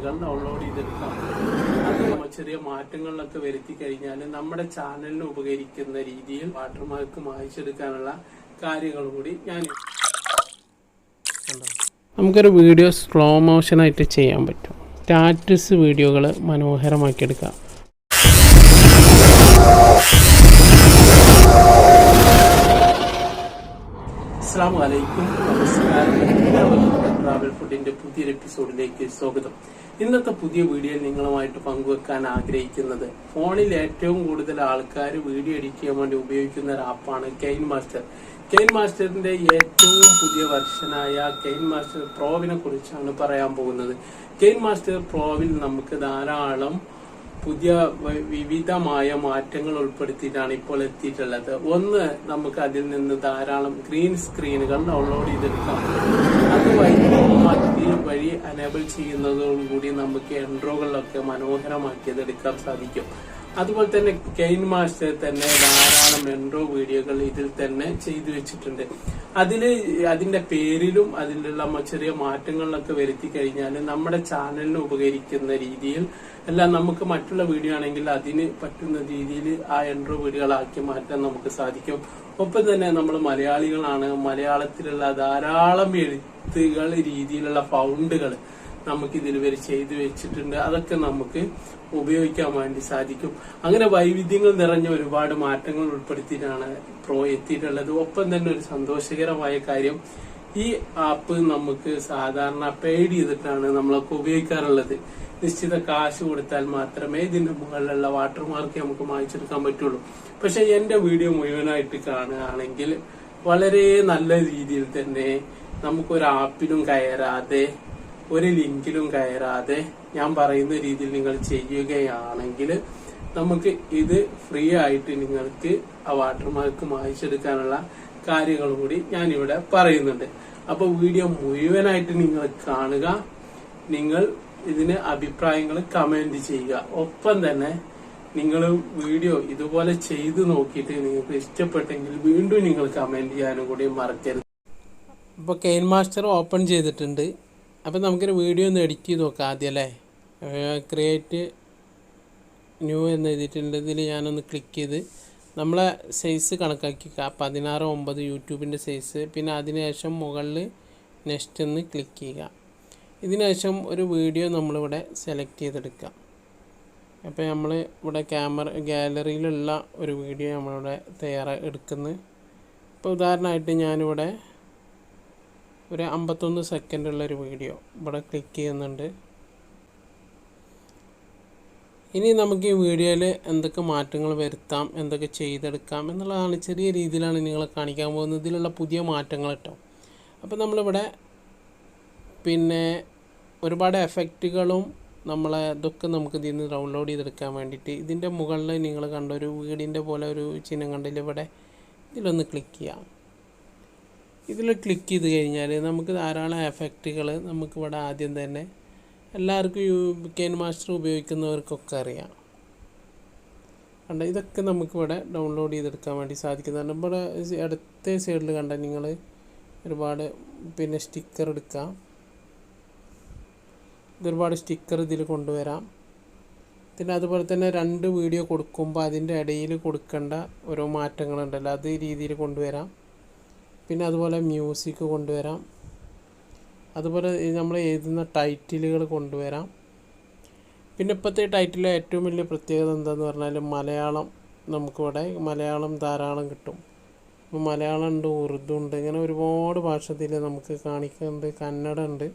സ്ക്രീനുകൾ download ചെയ്തെടുക്കാം. അത് ചെറിയ മാറ്റങ്ങളിലൊക്കെ വരുത്തി കഴിഞ്ഞാൽ നമ്മുടെ ചാനലിന് ഉപകരിക്കുന്ന രീതിയിൽ വാട്ടർമാർക്ക് മായ്ച്ചെടുക്കാനുള്ള കാര്യങ്ങൾ കൂടി ഞാൻ നമുക്കൊരു വീഡിയോ സ്ലോ മോഷനായിട്ട് ചെയ്യാൻ പറ്റും. സ്റ്റാറ്റസ് വീഡിയോകൾ മനോഹരമാക്കിയെടുക്കാം. അസ്സലാമു അലൈക്കും, നമസ്കാരം. ട്രാവൽ ഫുഡിന്റെ പുതിയൊരു എപ്പിസോഡിലേക്ക് സ്വാഗതം. ഇന്നത്തെ പുതിയ വീഡിയോയിൽ നിങ്ങളുമായിട്ട് പങ്കുവെക്കാൻ ആഗ്രഹിക്കുന്നത് ഫോണിൽ ഏറ്റവും കൂടുതൽ ആൾക്കാർ വീഡിയോ എഡിറ്റ് ചെയ്യാൻ വേണ്ടി ഉപയോഗിക്കുന്ന ഒരു ആപ്പാണ് കെയിൻമാസ്റ്റർ. കെയിൻമാസ്റ്ററിന്റെ ഏറ്റവും പുതിയ വെർഷനായ കെയിൻമാസ്റ്റർ പ്രോവിനെ കുറിച്ചാണ് പറയാൻ പോകുന്നത്. കെയിൻമാസ്റ്റർ പ്രോവിൽ നമുക്ക് ധാരാളം പുതിയ വിവിധമായ മാറ്റങ്ങൾ ഉൾപ്പെടുത്തിയിട്ടാണ് ഇപ്പോൾ എത്തിയിട്ടുള്ളത്. ഒന്ന്, നമുക്ക് അതിൽ നിന്ന് ധാരാളം ഗ്രീൻ സ്ക്രീനുകൾ ഡൗൺലോഡ് ചെയ്തെടുക്കാം. അത് വഴി എനേബിൾ ചെയ്യുന്നതോടുകൂടി നമുക്ക് എൻട്രോകളിലൊക്കെ മനോഹരമാക്കിയതെടുക്കാൻ സാധിക്കും. അതുപോലെ തന്നെ കെയിൻമാസ്റ്റർ തന്നെ ധാരാളം എൻട്രോ വീഡിയോകൾ ഇതിൽ തന്നെ ചെയ്തു വെച്ചിട്ടുണ്ട്. അതിന്റെ പേരിലും അതിലുള്ള ചെറിയ മാറ്റങ്ങളിലൊക്കെ വരുത്തി കഴിഞ്ഞാൽ നമ്മുടെ ചാനലിന് ഉപകരിക്കുന്ന രീതിയിൽ അല്ല, നമുക്ക് മറ്റുള്ള വീഡിയോ ആണെങ്കിൽ അതിന് പറ്റുന്ന രീതിയിൽ ആ എൻട്രോ വീഡിയോകളാക്കി മാറ്റാൻ നമുക്ക് സാധിക്കും. ഒപ്പം തന്നെ നമ്മൾ മലയാളികളാണ്, മലയാളത്തിലുള്ള ധാരാളം എഴുത്തുകൾ രീതിയിലുള്ള ഫൗണ്ടുകൾ നമുക്ക് ഇതിൽ വരെ ചെയ്തു വെച്ചിട്ടുണ്ട്. അതൊക്കെ നമുക്ക് ഉപയോഗിക്കാൻ വേണ്ടി സാധിക്കും. അങ്ങനെ വൈവിധ്യങ്ങൾ നിറഞ്ഞ ഒരുപാട് മാറ്റങ്ങൾ ഉൾപ്പെടുത്തിയിട്ടാണ് പ്രോ എത്തിയിട്ടുള്ളത്. ഒപ്പം തന്നെ ഒരു സന്തോഷകരമായ കാര്യം, ഈ ആപ്പ് നമുക്ക് സാധാരണ പെയ്ഡ് ചെയ്തിട്ടാണ് നമ്മളൊക്കെ ഉപയോഗിക്കാറുള്ളത്. നിശ്ചിത കാശ് കൊടുത്താൽ മാത്രമേ ഇതിന്റെ മുകളിലുള്ള വാട്ടർമാർക്ക് നമുക്ക് മായ്ച്ചെടുക്കാൻ പറ്റുള്ളൂ. പക്ഷെ എന്റെ വീഡിയോ മുഴുവനായിട്ട് കാണുകയാണെങ്കിൽ വളരെ നല്ല രീതിയിൽ തന്നെ നമുക്കൊരു ആപ്പിലും കയറാതെ ഒരു ലിങ്കിലും കയറാതെ ഞാൻ പറയുന്ന രീതിയിൽ നിങ്ങൾ ചെയ്യുകയാണെങ്കിൽ നമുക്ക് ഇത് ഫ്രീ ആയിട്ട് നിങ്ങൾക്ക് ആ വാട്ടർമാർക്ക് മായ്ച്ചെടുക്കാനുള്ള കാര്യങ്ങൾ കൂടി ഞാൻ ഇവിടെ പറയുന്നുണ്ട്. അപ്പൊ വീഡിയോ മുഴുവനായിട്ട് നിങ്ങൾ കാണുക. നിങ്ങൾ ഇതിന് അഭിപ്രായങ്ങൾ കമന്റ് ചെയ്യുക. ഒപ്പം തന്നെ നിങ്ങൾ വീഡിയോ ഇതുപോലെ ചെയ്തു നോക്കിയിട്ട് നിങ്ങൾക്ക് ഇഷ്ടപ്പെട്ടെങ്കിൽ വീണ്ടും നിങ്ങൾ കമന്റ് ചെയ്യാനും കൂടി മറക്കരുത്. അപ്പോൾ കെയിൻമാസ്റ്റർ ഓപ്പൺ ചെയ്തിട്ടുണ്ട്. അപ്പം നമുക്കൊരു വീഡിയോ ഒന്ന് എഡിറ്റ് ചെയ്ത് നോക്കാം ആദ്യം അല്ലേ. ക്രിയേറ്റ് ന്യൂ എന്ന് എഴുതിയിട്ടുണ്ട്. ഇതിൽ ഞാനൊന്ന് ക്ലിക്ക് ചെയ്ത് നമ്മളെ സൈസ് കണക്കാക്കി 16:9 യൂട്യൂബിൻ്റെ സൈസ്. പിന്നെ അതിനുശേഷം മുകളിൽ നെക്സ്റ്റ് എന്ന് ക്ലിക്ക് ചെയ്യുക. ഇതിനുശേഷം ഒരു വീഡിയോ നമ്മളിവിടെ സെലക്ട് ചെയ്തെടുക്കാം. അപ്പോൾ നമ്മൾ ഇവിടെ ഗാലറിയിലുള്ള ഒരു വീഡിയോ നമ്മളിവിടെ എടുക്കുന്നത്. ഇപ്പോൾ ഉദാഹരണമായിട്ട് ഞാനിവിടെ ഒരു 51 സെക്കൻഡുള്ളൊരു വീഡിയോ ഇവിടെ ക്ലിക്ക് ചെയ്യുന്നുണ്ട്. ഇനി നമുക്ക് ഈ വീഡിയോയിൽ എന്തൊക്കെ മാറ്റങ്ങൾ വരുത്താം, എന്തൊക്കെ ചെയ്തെടുക്കാം എന്നുള്ളതാണ് ചെറിയ രീതിയിലാണ് നിങ്ങളെ കാണിക്കാൻ പോകുന്നത്. ഇതിലുള്ള പുതിയ മാറ്റങ്ങൾ കേട്ടോ. അപ്പോൾ നമ്മളിവിടെ പിന്നെ ഒരുപാട് എഫക്റ്റുകളും ഇതൊക്കെ നമുക്ക് ഇതിൽ നിന്ന് ഡൗൺലോഡ് ചെയ്തെടുക്കാൻ വേണ്ടിയിട്ട് ഇതിൻ്റെ മുകളിൽ നിങ്ങൾ കണ്ട ഒരു വീടിൻ്റെ പോലെ ഒരു ചിഹ്നം കണ്ടില്ല, ഇവിടെ ഇതിലൊന്ന് ക്ലിക്ക് ചെയ്യാം. ഇതിൽ ക്ലിക്ക് ചെയ്ത് കഴിഞ്ഞാൽ നമുക്ക് ധാരാളം എഫക്റ്റുകൾ നമുക്കിവിടെ ആദ്യം തന്നെ എല്ലാവർക്കും കെയിൻമാസ്റ്റർ ഉപയോഗിക്കുന്നവർക്കൊക്കെ അറിയാം. കണ്ട ഇതൊക്കെ നമുക്കിവിടെ ഡൗൺലോഡ് ചെയ്തെടുക്കാൻ വേണ്ടി സാധിക്കുന്നതാണ്. ഇവിടെ അടുത്ത സൈഡിൽ കണ്ട നിങ്ങൾ ഒരുപാട് പിന്നെ സ്റ്റിക്കർ എടുക്കാം. ഒരുപാട് സ്റ്റിക്കർ ഇതിൽ കൊണ്ടുവരാം. പിന്നെ അതുപോലെ തന്നെ 2 വീഡിയോ കൊടുക്കുമ്പോൾ അതിൻ്റെ ഇടയിൽ കൊടുക്കേണ്ട ഓരോ മാറ്റങ്ങളുണ്ടല്ലോ, അത് രീതിയിൽ കൊണ്ടുവരാം. പിന്നെ അതുപോലെ മ്യൂസിക് കൊണ്ടുവരാം. അതുപോലെ നമ്മൾ എഴുതുന്ന ടൈറ്റിലുകൾ കൊണ്ടുവരാം. പിന്നെ ഇപ്പോഴത്തെ ടൈറ്റിലെ ഏറ്റവും വലിയ പ്രത്യേകത എന്താണെന്ന് പറഞ്ഞാൽ മലയാളം നമുക്കിവിടെ മലയാളം ധാരാളം കിട്ടും. ഇപ്പോൾ മലയാളം ഉണ്ട്, ഉറുദു ഉണ്ട്, ഇങ്ങനെ ഒരുപാട് ഭാഷത്തിൽ നമുക്ക് കാണിക്കുന്നുണ്ട്, കന്നഡ ഉണ്ട്.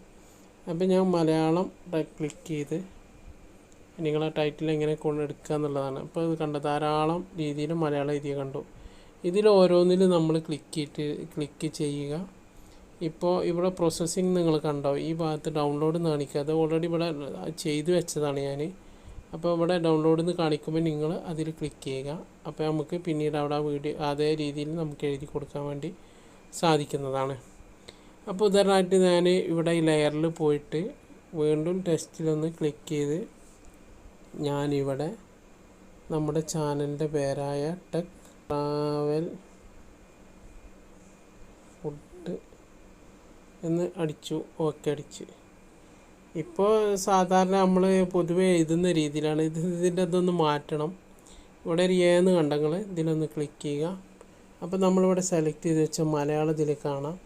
അപ്പോൾ ഞാൻ മലയാളം ക്ലിക്ക് ചെയ്ത് നിങ്ങളെ ടൈറ്റിൽ എങ്ങനെ കൊണ്ടെടുക്കുക എന്നുള്ളതാണ്. അപ്പോൾ ഇത് കണ്ട ധാരാളം രീതിയിൽ മലയാളം എഴുതിയ കണ്ടു. ഇതിൽ ഓരോന്നിലും നമ്മൾ ക്ലിക്ക് ചെയ്യുക. ഇപ്പോൾ ഇവിടെ പ്രോസസ്സിങ് നിങ്ങൾ കണ്ടോ, ഈ ഭാഗത്ത് ഡൗൺലോഡ് എന്ന് കാണിക്കുക. അത് ഓൾറെഡി ഇവിടെ ചെയ്തു വെച്ചതാണ് ഞാൻ. അപ്പോൾ ഇവിടെ ഡൗൺലോഡ് എന്ന് കാണിക്കുമ്പോൾ നിങ്ങൾ അതിൽ ക്ലിക്ക് ചെയ്യുക. അപ്പോൾ നമുക്ക് പിന്നീട് അവിടെ വീഡിയോ അതേ രീതിയിൽ നമുക്ക് എഴുതി കൊടുക്കാൻ വേണ്ടി സാധിക്കുന്നതാണ്. അപ്പോൾ ഉദാഹരണമായിട്ട് ഞാൻ ഇവിടെ ഈ ലെയറിൽ പോയിട്ട് വീണ്ടും ടെക്സ്റ്റിലൊന്ന് ക്ലിക്ക് ചെയ്ത് ഞാനിവിടെ നമ്മുടെ ചാനലിൻ്റെ പേരായ ടെക് ട്രാവൽ ഫുഡ് എന്ന് അടിച്ചു. ഓക്കെ അടിച്ച് ഇപ്പോൾ സാധാരണ നമ്മൾ പൊതുവെ എഴുതുന്ന രീതിയിലാണ് ഇതിൻ്റെ അതൊന്ന് മാറ്റണം. ഇവിടെ ഒരു ഏന്ന് കണ്ടങ്ങൾ ഇതിലൊന്ന് ക്ലിക്ക് ചെയ്യുക. അപ്പോൾ നമ്മളിവിടെ സെലക്ട് ചെയ്ത് വെച്ച മലയാളം ഇതിൽ കാണാം.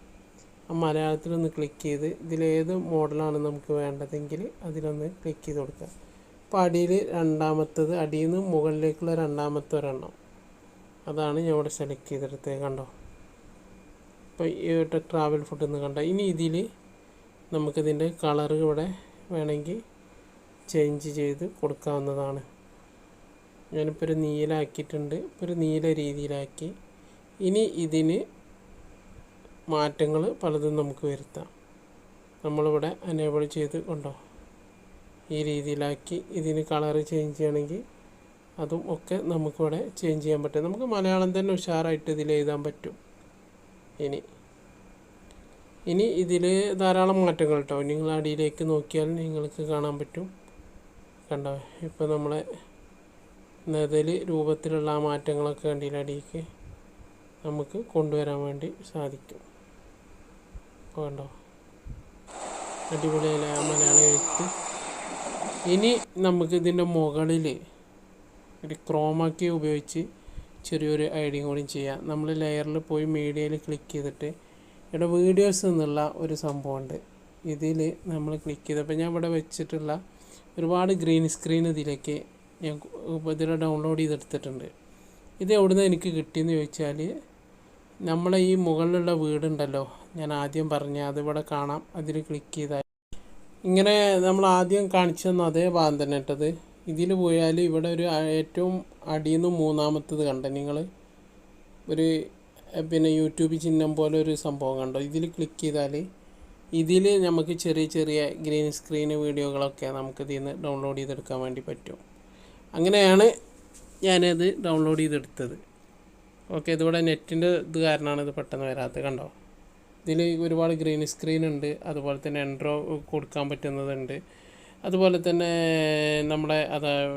ആ മലയാളത്തിലൊന്ന് ക്ലിക്ക് ചെയ്ത് ഇതിലേത് മോഡലാണ് നമുക്ക് വേണ്ടതെങ്കിൽ അതിലൊന്ന് ക്ലിക്ക് ചെയ്ത് കൊടുക്കുക. അപ്പോൾ അടിയിൽ രണ്ടാമത്തത്, അടിയിൽ നിന്ന് മുകളിലേക്കുള്ള രണ്ടാമത്തെ ഒരെണ്ണം, അതാണ് ഞാൻ ഇവിടെ സെലക്ട് ചെയ്തെടുത്തത്. കണ്ടോ? ഇപ്പോൾ ഈ ട്രാവൽ ഫുഡ് എന്ന് കണ്ടോ. ഇനി ഇതിൽ നമുക്കിതിൻ്റെ കളർ ഇവിടെ വേണമെങ്കിൽ ചേഞ്ച് ചെയ്ത് കൊടുക്കാവുന്നതാണ്. ഞാനിപ്പോൾ ഒരു നീലാക്കിയിട്ടുണ്ട്. ഇപ്പോൾ ഒരു നീല രീതിയിലാക്കി. ഇനി ഇതിന് മാറ്റങ്ങൾ പലതും നമുക്ക് വരുത്താം. നമ്മളിവിടെ എനേബിൾ ചെയ്ത് കൊണ്ടോ ഈ രീതിയിലാക്കി ഇതിന് കളർ ചേഞ്ച് ചെയ്യണമെങ്കിൽ അതും ഒക്കെ നമുക്കിവിടെ ചേഞ്ച് ചെയ്യാൻ പറ്റും. നമുക്ക് മലയാളം തന്നെ ഉഷാറായിട്ട് ഇതിൽ എഴുതാൻ പറ്റും. ഇനി ഇതിൽ ധാരാളം മാറ്റങ്ങൾ കേട്ടോ. നിങ്ങൾ അടിയിലേക്ക് നോക്കിയാൽ നിങ്ങൾക്ക് കാണാൻ പറ്റും. കണ്ടോ? ഇപ്പോൾ നമ്മളെ നെതൽ രൂപത്തിലുള്ള ആ മാറ്റങ്ങളൊക്കെ കണ്ടില്ല അടിയിലേക്ക് നമുക്ക് കൊണ്ടുവരാൻ വേണ്ടി സാധിക്കും. അപ്പോൾ കണ്ടോ? അടിപൊളിയല്ലേ ആ മലയാളം എഴുത്ത്. ഇനി നമുക്ക് ഇതിൻ്റെ മുകളിൽ ഒരു ക്രോമാക്കി ഉപയോഗിച്ച് ചെറിയൊരു ഐഡിയും കൂടി ചെയ്യാം. നമ്മൾ ലെയറിൽ പോയി മീഡിയയിൽ ക്ലിക്ക് ചെയ്തിട്ട് ഇവിടെ വീഡിയോസ് എന്നുള്ള ഒരു സംഭവമുണ്ട്. ഇതിൽ നമ്മൾ ക്ലിക്ക് ചെയ്തപ്പോൾ ഞാൻ ഇവിടെ വെച്ചിട്ടുള്ള ഒരുപാട് ഗ്രീൻ സ്ക്രീൻ ഇതിലേക്ക് ഞാൻ ഇതിൽ ഡൗൺലോഡ് ചെയ്തെടുത്തിട്ടുണ്ട്. ഇത് എവിടുന്ന് എനിക്ക് കിട്ടിയെന്ന് ചോദിച്ചാൽ നമ്മളെ ഈ മുകളിലുള്ള വീടുണ്ടല്ലോ, ഞാൻ ആദ്യം പറഞ്ഞ അതിവിടെ കാണാം. അതിൽ ക്ലിക്ക് ചെയ്താൽ ഇങ്ങനെ നമ്മൾ ആദ്യം കാണിച്ചു തന്ന അതേ ഭാഗം തന്നെ ഇട്ടത്. ഇതിൽ പോയാൽ ഇവിടെ ഒരു ഏറ്റവും അടിയിൽ നിന്ന് മൂന്നാമത്തത് കണ്ട നിങ്ങൾ ഒരു പിന്നെ യൂട്യൂബ് ചിഹ്നം പോലെ ഒരു സംഭവം കണ്ടോ. ഇതിൽ ക്ലിക്ക് ചെയ്താൽ ഇതിൽ നമുക്ക് ചെറിയ ചെറിയ ഗ്രീൻ സ്ക്രീൻ വീഡിയോകളൊക്കെ നമുക്ക് ഇതിൽ നിന്ന് ഡൗൺലോഡ് ചെയ്തെടുക്കാൻ വേണ്ടി പറ്റും. അങ്ങനെയാണ് ഞാനത് ഡൗൺലോഡ് ചെയ്തെടുത്തത്. ഓക്കെ, ഇതിവിടെ നെറ്റിൻ്റെ ഇത് കാരണമാണ് ഇത് പെട്ടെന്ന് വരാത്തത്. കണ്ടോ? ഇതിൽ ഒരുപാട് ഗ്രീൻ സ്ക്രീൻ ഉണ്ട്. അതുപോലെ തന്നെ എൻട്രോ കൊടുക്കാൻ പറ്റുന്നതുണ്ട്. അതുപോലെ തന്നെ നമ്മുടെ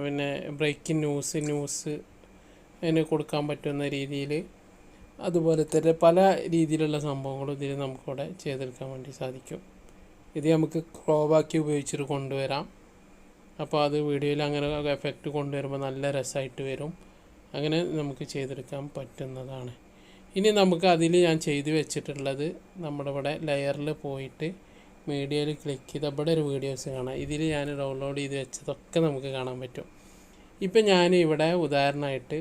പിന്നെ ബ്രേക്കിംഗ് ന്യൂസ് അതിന് കൊടുക്കാൻ പറ്റുന്ന രീതിയിൽ, അതുപോലെ തന്നെ പല രീതിയിലുള്ള സംഭവങ്ങളും ഇതിൽ നമുക്കിവിടെ ചെയ്തെടുക്കാൻ വേണ്ടി സാധിക്കും. ഇത് നമുക്ക് ക്രോമാക്കി ഉപയോഗിച്ചിട്ട് കൊണ്ടുവരാം. അപ്പോൾ അത് വീഡിയോയിൽ അങ്ങനെ എഫക്റ്റ് കൊണ്ടുവരുമ്പോൾ നല്ല രസമായിട്ട് വരും. അങ്ങനെ നമുക്ക് ചെയ്തെടുക്കാൻ പറ്റുന്നതാണ്. ഇനി നമുക്ക് അതിൽ ഞാൻ ചെയ്തു വെച്ചിട്ടുള്ളത്, നമ്മുടെ ഇവിടെ ലെയറിൽ പോയിട്ട് മീഡിയയിൽ ക്ലിക്ക് ചെയ്ത് ഇവിടെ ഒരു വീഡിയോസ് കാണാം. ഇതിൽ ഞാൻ ഡൗൺലോഡ് ചെയ്ത് വെച്ചതൊക്കെ നമുക്ക് കാണാൻ പറ്റും. ഇപ്പം ഞാൻ ഇവിടെ ഉദാഹരണമായിട്ട്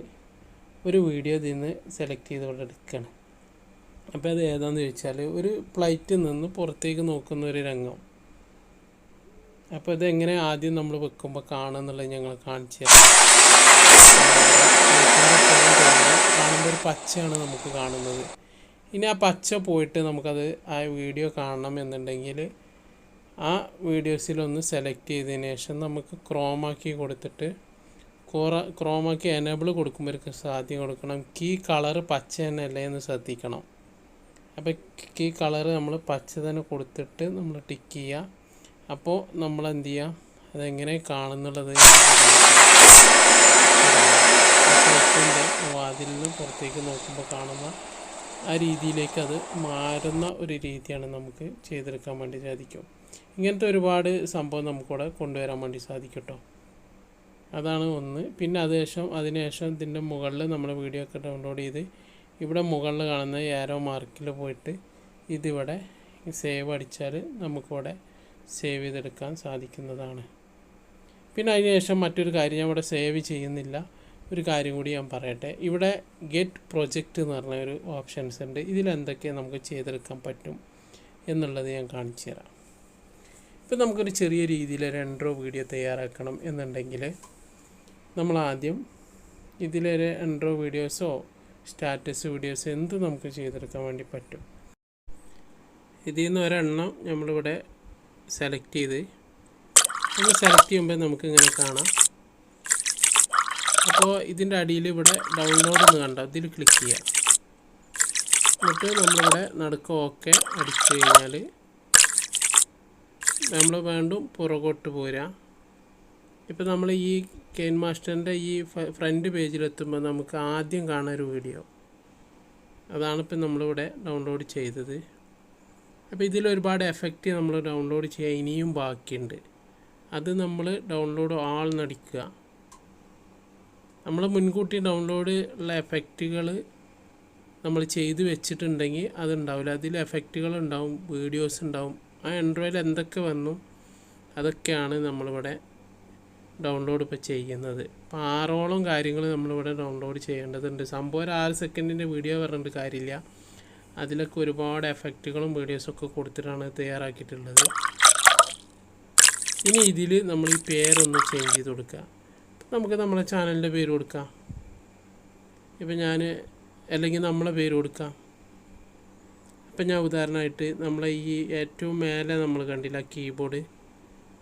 ഒരു വീഡിയോ ഇതിൽ നിന്ന് സെലക്ട് ചെയ്തുകൊണ്ട് എടുക്കുകയാണ്. അപ്പോൾ അത് ഏതാണെന്ന് ചോദിച്ചാൽ ഒരു ഫ്ലൈറ്റിൽ നിന്ന് പുറത്തേക്ക് നോക്കുന്ന ഒരു രംഗം. അപ്പോൾ ഇതെങ്ങനെ ആദ്യം നമ്മൾ വെക്കുമ്പോൾ കാണുമെന്നുള്ളത് ഞങ്ങൾ കാണിച്ചു തരാം. കാണുമ്പോൾ ഒരു പച്ചയാണ് നമുക്ക് കാണുന്നത്. ഇനി ആ പച്ച പോയിട്ട് നമുക്കത് ആ വീഡിയോ കാണണം എന്നുണ്ടെങ്കിൽ ആ വീഡിയോസിലൊന്ന് സെലക്ട് ചെയ്തതിന് ശേഷം നമുക്ക് ക്രോമാക്കി കൊടുത്തിട്ട് ക്രോമാക്കി എനേബിൾ കൊടുക്കുമ്പോഴേക്ക് സാധ്യം കൊടുക്കണം. കീ കളർ പച്ച തന്നെ അല്ലേ എന്ന് ശ്രദ്ധിക്കണം. അപ്പോൾ കീ കളർ നമ്മൾ പച്ച തന്നെ കൊടുത്തിട്ട് നമ്മൾ ടിക്ക് ചെയ്യുക. അപ്പോൾ നമ്മൾ എന്ത് ചെയ്യുക, അതെങ്ങനെ കാണുന്നുള്ളത് വാതിൽ നിന്ന് പുറത്തേക്ക് നോക്കുമ്പോൾ കാണുന്ന ആ രീതിയിലേക്ക് അത് മാറുന്ന ഒരു രീതിയാണ് നമുക്ക് ചെയ്തെടുക്കാൻ വേണ്ടി സാധിക്കും. ഇങ്ങനത്തെ ഒരുപാട് സംഭവം നമുക്കിവിടെ കൊണ്ടുവരാൻ വേണ്ടി സാധിക്കും കേട്ടോ. അതാണ് ഒന്ന്. പിന്നെ അതിനുശേഷം ഇതിൻ്റെ മുകളിൽ നമ്മൾ വീഡിയോ ഒക്കെ ഡൗൺലോഡ് ചെയ്ത് ഇവിടെ മുകളിൽ കാണുന്ന ഏരോ മാർക്കിൽ പോയിട്ട് ഇതിവിടെ സേവ് അടിച്ചാൽ നമുക്കിവിടെ സേവ് ചെയ്തെടുക്കാൻ സാധിക്കുന്നതാണ്. പിന്നെ അതിനുശേഷം മറ്റൊരു കാര്യം, ഞാൻ ഇവിടെ സേവ് ചെയ്യുന്നില്ല, ഒരു കാര്യം കൂടി ഞാൻ പറയട്ടെ. ഇവിടെ ഗെറ്റ് പ്രൊജക്റ്റ് എന്ന് പറഞ്ഞ ഒരു ഓപ്ഷൻസ് ഉണ്ട്. ഇതിലെന്തൊക്കെ നമുക്ക് ചെയ്തെടുക്കാൻ പറ്റും എന്നുള്ളത് ഞാൻ കാണിച്ചു തരാം. ഇപ്പം നമുക്കൊരു ചെറിയ രീതിയിലൊരു ഇൻട്രോ വീഡിയോ തയ്യാറാക്കണം എന്നുണ്ടെങ്കിൽ നമ്മൾ ആദ്യം ഇതിലൊരു ഇൻട്രോ വീഡിയോസോ സ്റ്റാറ്റസ് വീഡിയോസോ എന്ത് നമുക്ക് ചെയ്തെടുക്കാൻ വേണ്ടി പറ്റും. ഇതിൽ നിന്ന് ഒരെണ്ണം നമ്മളിവിടെ സെലക്ട് ചെയ്ത് നമ്മൾ സെലക്ട് ചെയ്യുമ്പോൾ നമുക്കിങ്ങനെ കാണാം. അപ്പോൾ ഇതിൻ്റെ അടിയിൽ ഇവിടെ ഡൗൺലോഡ് എന്ന് കണ്ടോ, ഇതിൽ ക്ലിക്ക് ചെയ്യാം. എന്നിട്ട് നമ്മളിവിടെ നടുക്ക് ഓക്കെ അടിച്ചു കഴിഞ്ഞാൽ നമ്മൾ വീണ്ടും പുറകോട്ട് പോരാ. ഇപ്പോൾ നമ്മൾ ഈ കെയിൻമാസ്റ്ററിൻ്റെ ഈ ഫ്രണ്ട് പേജിലെത്തുമ്പോൾ നമുക്ക് ആദ്യം കാണാൻ ഒരു വീഡിയോ, അതാണിപ്പോൾ നമ്മളിവിടെ ഡൗൺലോഡ് ചെയ്തത്. അപ്പോൾ ഇതിലൊരുപാട് എഫക്റ്റ് നമ്മൾ ഡൗൺലോഡ് ചെയ്യാൻ ഇനിയും ബാക്കിയുണ്ട്. അത് നമ്മൾ ഡൗൺലോഡ് ആൾ നടിക്കുക. നമ്മൾ മുൻകൂട്ടി ഡൗൺലോഡ് ഉള്ള എഫക്റ്റുകൾ നമ്മൾ ചെയ്ത് വെച്ചിട്ടുണ്ടെങ്കിൽ അതുണ്ടാവില്ല. അതിൽ എഫക്റ്റുകൾ ഉണ്ടാവും, വീഡിയോസ് ഉണ്ടാവും. ആ ആൻഡ്രോയിഡിൽ എന്തൊക്കെ വന്നു അതൊക്കെയാണ് നമ്മളിവിടെ ഡൗൺലോഡ് ഇപ്പോൾ ചെയ്യുന്നത്. അപ്പോൾ 6ഓളം കാര്യങ്ങൾ നമ്മളിവിടെ ഡൗൺലോഡ് ചെയ്യേണ്ടതുണ്ട്. സംഭവം ഒരു 6 സെക്കൻഡിൻ്റെ വീഡിയോ പറഞ്ഞിട്ട് കാര്യമില്ല. അതിലൊക്കെ ഒരുപാട് എഫക്റ്റുകളും വീഡിയോസൊക്കെ കൊടുത്തിട്ടാണ് തയ്യാറാക്കിയിട്ടുള്ളത്. ഇനി ഇതിൽ നമ്മൾ ഈ പേരൊന്ന് ചേഞ്ച് ചെയ്ത് കൊടുക്കുക. നമുക്ക് നമ്മളെ ചാനലിൻ്റെ പേര് കൊടുക്കാം. ഇപ്പം ഞാൻ അല്ലെങ്കിൽ നമ്മളെ പേര് കൊടുക്കാം. ഇപ്പം ഞാൻ ഉദാഹരണമായിട്ട് നമ്മളെ ഈ ഏറ്റവും മേലെ നമ്മൾ കണ്ടില്ല കീബോർഡ്,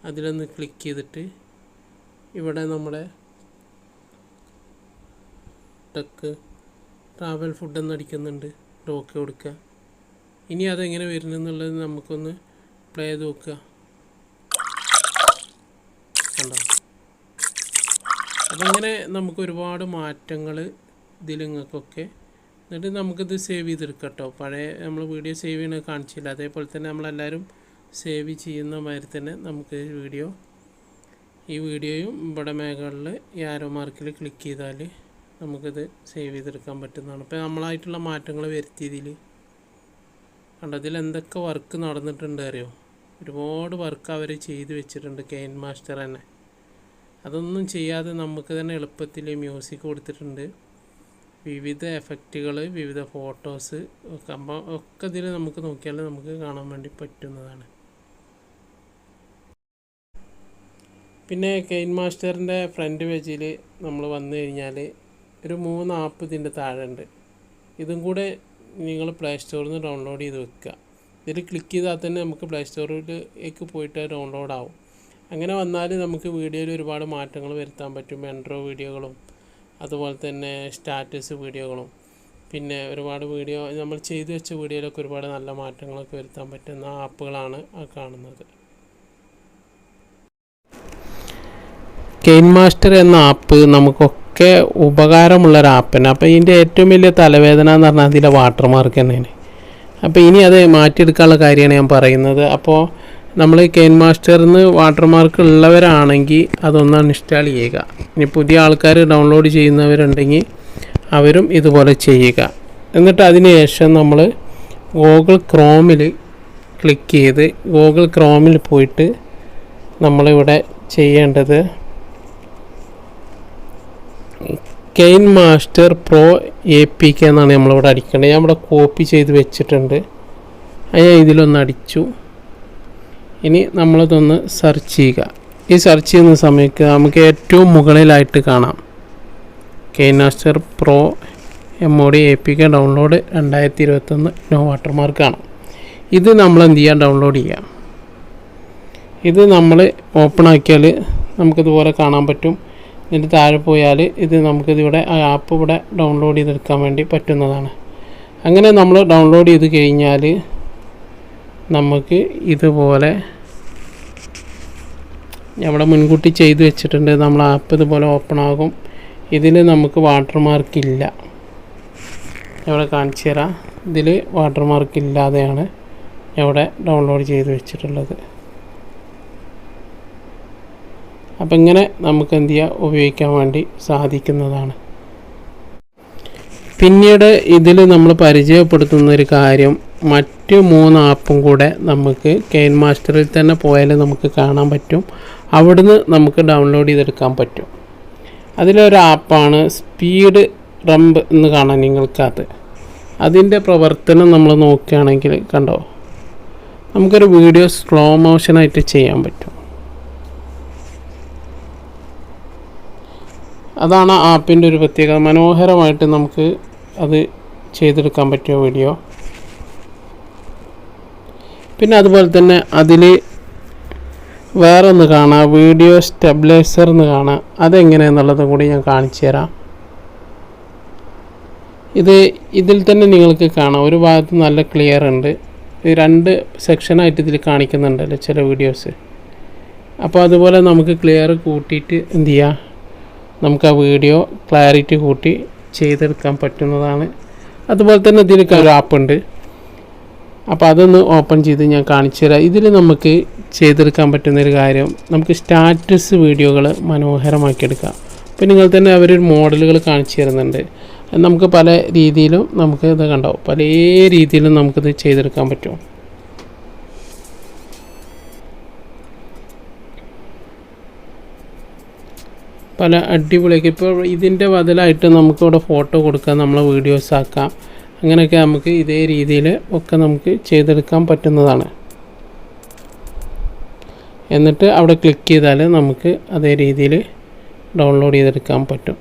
അതിലൊന്ന് ക്ലിക്ക് ചെയ്തിട്ട് ഇവിടെ നമ്മുടെ ടെക്ക് ട്രാവൽ ഫുഡ് എന്നടിക്കുന്നുണ്ട്. ഓക്കെ കൊടുക്കുക. ഇനി അതെങ്ങനെ വരുന്നെന്നുള്ളത് നമുക്കൊന്ന് പ്ലേ ചെയ്ത് നോക്കുക. കണ്ടോ? അപ്പോൾ ഇങ്ങനെ നമുക്ക് ഒരുപാട് മാറ്റങ്ങൾ ഇതിൽ നിങ്ങൾക്കൊക്കെ. എന്നിട്ട് നമുക്കിത് സേവ് ചെയ്തെടുക്കാം കേട്ടോ. പഴയ നമ്മൾ വീഡിയോ സേവ് ചെയ്യണത് കാണിച്ചില്ല. അതേപോലെ തന്നെ നമ്മളെല്ലാവരും സേവ് ചെയ്യുന്ന മാതിരി തന്നെ നമുക്ക് ഈ വീഡിയോയും ഇവിടെ മേഖലയിൽ ഈ ആരോ മാർക്കിൽ ക്ലിക്ക് ചെയ്താൽ നമുക്കിത് സേവ് ചെയ്തെടുക്കാൻ പറ്റുന്നതാണ്. ഇപ്പോൾ നമ്മളായിട്ടുള്ള മാറ്റങ്ങൾ വരുത്തിയതിൽ കണ്ടോ, ഇതിൽ എന്തൊക്കെ വർക്ക് നടന്നിട്ടുണ്ട് അറിയോ? ഒരുപാട് വർക്ക് അവർ ചെയ്ത് വെച്ചിട്ടുണ്ട്. കെയിൻമാസ്റ്റർ തന്നെ അതൊന്നും ചെയ്യാതെ നമുക്ക് തന്നെ എളുപ്പത്തിൽ മ്യൂസിക് കൊടുത്തിട്ടുണ്ട്. വിവിധ എഫക്റ്റുകൾ, വിവിധ ഫോട്ടോസ് ഒക്കെ ഇതിൽ നമുക്ക് നോക്കിയാൽ നമുക്ക് കാണാൻ വേണ്ടി പറ്റുന്നതാണ്. പിന്നെ കെയിൻമാസ്റ്ററിൻ്റെ ഫ്രണ്ട് പേജിൽ നമ്മൾ വന്നു കഴിഞ്ഞാൽ ഒരു 3 ആപ്പ് ഇതിൻ്റെ താഴെ ഉണ്ട്. ഇതും കൂടെ നിങ്ങൾ പ്ലേ സ്റ്റോറിൽ നിന്ന് ഡൗൺലോഡ് ചെയ്ത് വെക്കുക. ഇതിൽ ക്ലിക്ക് ചെയ്താൽ തന്നെ നമുക്ക് പ്ലേ സ്റ്റോറിലേക്ക് പോയിട്ട് ഡൗൺലോഡ് ആവും. അങ്ങനെ വന്നാൽ നമുക്ക് വീഡിയോയിൽ ഒരുപാട് മാറ്റങ്ങൾ വരുത്താൻ പറ്റും. ഇൻട്രോ വീഡിയോകളും അതുപോലെ തന്നെ സ്റ്റാറ്റസ് വീഡിയോകളും പിന്നെ ഒരുപാട് വീഡിയോ നമ്മൾ ചെയ്തു വെച്ച വീഡിയോയിലൊക്കെ ഒരുപാട് നല്ല മാറ്റങ്ങളൊക്കെ വരുത്താൻ പറ്റുന്ന ആപ്പുകളാണ് ആ കാണുന്നത്. കെയിൻമാസ്റ്റർ എന്ന ആപ്പ് നമുക്കൊക്കെ ഉപകാരമുള്ളൊരു ആപ്പാണ്. അപ്പോൾ ഇതിൻ്റെ ഏറ്റവും വലിയ തലവേദന എന്ന് പറഞ്ഞാൽ അതിലെ വാട്ടർമാർക്ക് തന്നെയാണ്. അപ്പോൾ ഇനി അത് മാറ്റിയെടുക്കാനുള്ള കാര്യമാണ് ഞാൻ പറയുന്നത്. അപ്പോൾ നമ്മൾ കെയിൻമാസ്റ്ററിൽ നിന്ന് വാട്ടർമാർക്ക് ഉള്ളവരാണെങ്കിൽ അതൊന്ന് അൺഇൻസ്റ്റാൾ ചെയ്യുക. ഇനി പുതിയ ആൾക്കാർ ഡൗൺലോഡ് ചെയ്യുന്നവരുണ്ടെങ്കിൽ അവരും ഇതുപോലെ ചെയ്യുക. എന്നിട്ട് അതിന് ശേഷം നമ്മൾ ഗൂഗിൾ ക്രോമിൽ ക്ലിക്ക് ചെയ്ത് ഗൂഗിൾ ക്രോമിൽ പോയിട്ട് നമ്മളിവിടെ ചെയ്യേണ്ടത് കെയിൻമാസ്റ്റർ പ്രോ APK എന്നാണ് നമ്മളിവിടെ അടിക്കേണ്ടത്. ഞാൻ ഇവിടെ കോപ്പി ചെയ്ത് വെച്ചിട്ടുണ്ട്. അത് ഇതിലൊന്ന് അടിച്ചു. ഇനി നമ്മളിതൊന്ന് സെർച്ച് ചെയ്യുക. ഈ സെർച്ച് ചെയ്യുന്ന സമയത്ത് നമുക്ക് ഏറ്റവും മുകളിലായിട്ട് കാണാം KineMaster pro mod APK download 2021 no watermark കാണാം. ഇത് നമ്മൾ എന്ത് ചെയ്യുക, ഡൗൺലോഡ് ചെയ്യുക. ഇത് നമ്മൾ ഓപ്പൺ ആക്കിയാൽ നമുക്കിതുപോലെ കാണാൻ പറ്റും. ഇതിൻ്റെ താഴെ പോയാൽ ഇത് നമുക്കിതിവിടെ ആ ആപ്പ് ഇവിടെ ഡൗൺലോഡ് ചെയ്തെടുക്കാൻ വേണ്ടി പറ്റുന്നതാണ്. അങ്ങനെ നമ്മൾ ഡൗൺലോഡ് ചെയ്ത് കഴിഞ്ഞാൽ നമുക്ക് ഇതുപോലെ ഇവിടെ മുൻകൂട്ടി ചെയ്ത് വെച്ചിട്ടുണ്ട്. നമ്മൾ ആപ്പ് ഇതുപോലെ ഓപ്പൺ ആകും. ഇതിൽ നമുക്ക് വാട്ടർമാർക്ക് ഇല്ല. ഇവിടെ കാണിച്ചു തരാം. ഇതിൽ വാട്ടർമാർക്ക് ഇല്ലാതെയാണ് ഇവിടെ ഡൗൺലോഡ് ചെയ്ത് വെച്ചിട്ടുള്ളത്. അപ്പം ഇങ്ങനെ നമുക്ക് എന്ത് ചെയ്യുക, ഉപയോഗിക്കാൻ വേണ്ടി സാധിക്കുന്നതാണ്. പിന്നീട് ഇതിൽ നമ്മൾ പരിചയപ്പെടുത്തുന്നൊരു കാര്യം, മറ്റ് 3 ആപ്പും കൂടെ നമുക്ക് കെയിൻമാസ്റ്ററിൽ തന്നെ പോയാൽ നമുക്ക് കാണാൻ പറ്റും. അവിടുന്ന് നമുക്ക് ഡൗൺലോഡ് ചെയ്തെടുക്കാൻ പറ്റും. അതിലൊരു ആപ്പാണ് സ്പീഡ് റംബ് എന്ന് കാണാൻ നിങ്ങൾക്കത്. അതിൻ്റെ പ്രവർത്തനം നമ്മൾ നോക്കുകയാണെങ്കിൽ കണ്ടോ, നമുക്കൊരു വീഡിയോ സ്ലോ മോഷനായിട്ട് ചെയ്യാൻ പറ്റും. അതാണ് ആപ്പിൻ്റെ ഒരു പ്രത്യേകത. മനോഹരമായിട്ട് നമുക്ക് അത് ചെയ്തെടുക്കാൻ പറ്റിയ വീഡിയോ. പിന്നെ അതുപോലെ തന്നെ അതിൽ വേറെ ഒന്ന് കാണാം, വീഡിയോ സ്റ്റെബിലൈസർ എന്ന് കാണാം. അതെങ്ങനെയാണെന്നുള്ളതും കൂടി ഞാൻ കാണിച്ചു തരാം. ഇതിൽ തന്നെ നിങ്ങൾക്ക് കാണാം, ഒരു ഭാഗത്ത് നല്ല ക്ലിയർ ഉണ്ട്. 2 സെക്ഷനായിട്ട് ഇതിൽ കാണിക്കുന്നുണ്ടല്ലോ ചില വീഡിയോസ്. അപ്പോൾ അതുപോലെ നമുക്ക് ക്ലിയർ കൂട്ടിയിട്ട് എന്ത് ചെയ്യുക, നമുക്ക് ആ വീഡിയോ ക്ലാരിറ്റി കൂട്ടി ചെയ്തെടുക്കാൻ പറ്റുന്നതാണ്. അതുപോലെ തന്നെ ഇതിലേക്ക് ഒരു ആപ്പുണ്ട്, അപ്പോൾ അതൊന്ന് ഓപ്പൺ ചെയ്ത് ഞാൻ കാണിച്ചു തരാം. ഇതിൽ നമുക്ക് ചെയ്തെടുക്കാൻ പറ്റുന്നൊരു കാര്യം, നമുക്ക് സ്റ്റാറ്റസ് വീഡിയോകൾ മനോഹരമാക്കിയെടുക്കാം. അപ്പോൾ നിങ്ങൾ തന്നെ അവരൊരു മോഡലുകൾ കാണിച്ചു തരുന്നുണ്ട്. നമുക്ക് പല രീതിയിലും നമുക്ക് ഇത് കണ്ടാവും, പല രീതിയിലും നമുക്കിത് ചെയ്തെടുക്കാൻ പറ്റും. പല അടിപൊളിയൊക്കെ. ഇപ്പോൾ ഇതിൻ്റെ ബദലായിട്ട് നമുക്കിവിടെ ഫോട്ടോ കൊടുക്കാം, നമ്മളെ വീഡിയോസ് ആക്കാം. അങ്ങനെയൊക്കെ നമുക്ക് ഇതേ രീതിയിൽ ഒക്കെ നമുക്ക് ചെയ്തെടുക്കാൻ പറ്റുന്നതാണ്. എന്നിട്ട് അവിടെ ക്ലിക്ക് ചെയ്താൽ നമുക്ക് അതേ രീതിയിൽ ഡൗൺലോഡ് ചെയ്തെടുക്കാൻ പറ്റും.